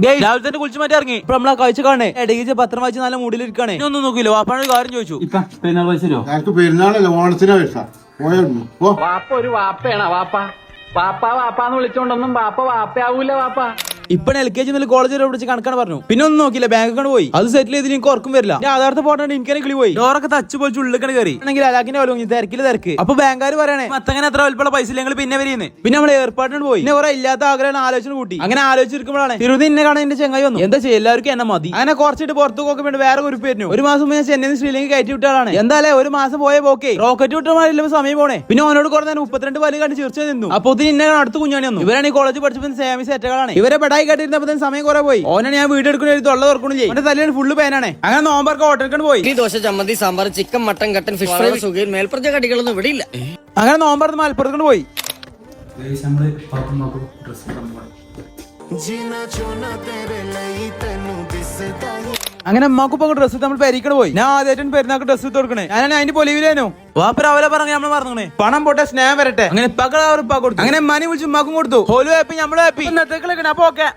രാവിലെ തന്നെ കുളിച്ച് മാറ്റി ഇറങ്ങി. ഇപ്പൊ നമ്മളെ കാഴ്ച കാണേ ഇടയ്ക്ക് പത്രം വായിച്ച് നല്ല മൂടിലിരിക്കാണ്. ഒന്നും നോക്കില്ലോ. വാപ്പാനൊരു കാര്യം ചോദിച്ചു. പെരുന്നാൾ പൈസ ഞങ്ങൾക്ക് പെരുന്നാളല്ല ഓണത്തിനാ പൈസ. വാപ്പ ഒരു വാപ്പയാണ്. വാപ്പാന്ന് വിളിച്ചോണ്ടൊന്നും വാപ്പ വാപ്പയാവൂല. വാപ്പ ഇപ്പൊ LKG കോളേജ് വരെ വിളിച്ച് കണക്കാണ് പറഞ്ഞു. പിന്നെ ഒന്നും നോക്കില്ല, ബാങ്ക് അക്കൗണ്ട് പോയി. അത് സെറ്റിൽ ചെയ്ത് എനിക്ക് ഉറക്കം വരില്ല. ആധാരത്തെ പോട്ടെ എനിക്ക് കിളി പോയി. ഡോറൊക്കെ തച്ച് പോയി ഉള്ളിക്കണ കയറി ആണെങ്കിൽ അലാക്കിന്റെ പോലെ തിരക്ക്. അപ്പൊ ബാങ്കുകാർ പറയണേ മത്തങ്ങനെ എത്ര വലിപ്പുള്ള പൈസ ഞങ്ങൾ പിന്നെ വരിയെന്ന്. പിന്നെ നമ്മൾ ഏർപ്പാട്ടിന് പോയി. പിന്നെ കുറെ ഇല്ലാത്ത ആഗ്രഹം ആലോചന കൂട്ടി. അങ്ങനെ ആലോചിച്ചിരിക്കുമ്പോഴാണ് തിരുവതി ഇന്നെ കാണാൻ എന്റെ ചെങ്ങായി വന്നു. എന്താ ചെയ്യാം, എല്ലാവർക്കും എന്നെ മതി. അങ്ങനെ കുറച്ചിട്ട് പുറത്തു പോകാൻ വേണ്ടി വേറെ കുറിപ്പ് വരുന്നു. ഒരു മാസം ഞാൻ ചെന്നൈ ശ്രീലങ്ക കയറ്റി വിട്ടാണ്. എന്തായാലും ഒരു മാസം പോയ പോക്കേ റോക്കറ്റ് വിട്ടമാരില്ല സമയം പോണേ. പിന്നെ അവനോട് കുറേ 32 വലി കണ്ട് ചിരിച്ചു നിന്നു. അപ്പൊ ഇന്നെ അടുത്ത് കുഞ്ഞാണി വന്നു. ഇവരാണ് ഈ കോളേജ് പഠിച്ചപ്പോൾ സേമി സെറ്റകളാണ്. ഇവരെ പെടായി കേട്ടിരുന്നപ്പോൾ സമയം കുറെ പോയി. ഓനെ ഞാൻ വീട് എടുക്കുന്ന തൊള്ള തുറക്കണില്ലേ. അവന്റെ തലയാണ് ഫുള്ള് പേനാണ്. അങ്ങനെ നോമ്പർക്ക് ഹോട്ടലിൽ പോയി. ദോശ, ചമ്മന്തി, സാമ്പാർ, ചിക്കൻ, മട്ടൻ, കട്ടൻ, ഫിഷ് ഫ്രൈ, സുഖീർ, മേൽപ്പുറത്തെ കടികളൊന്നും ഇവിടെ ഇല്ല. അങ്ങനെ നോമ്പറത്ത് മലപ്പുറത്ത് പോയി. അങ്ങനെ അമ്മക്ക് ഡ്രസ്സ് നമ്മൾ പെരിക്കണ പോയി. ഞാൻ ആദ്യമായിട്ട് പെരുന്നാൾക്ക് ഡ്രസ്സ് കൊടുക്കണേ. ഞാൻ അതിന്റെ പൊലിവിലേനു. വാപ്പ രാവിലെ പറഞ്ഞ നമ്മൾ മറന്നേ പണം പോട്ടെ സ്നേഹം വരട്ടെ. അങ്ങനെ കൊടുത്തു. അങ്ങനെ മണി വിളിച്ച് ഉമ്മാക്കും കൊടുത്തു. ഹോലു ഹാപ്പി, നമ്മള് ഹാപ്പി. അപ്പൊ ഓക്കെ.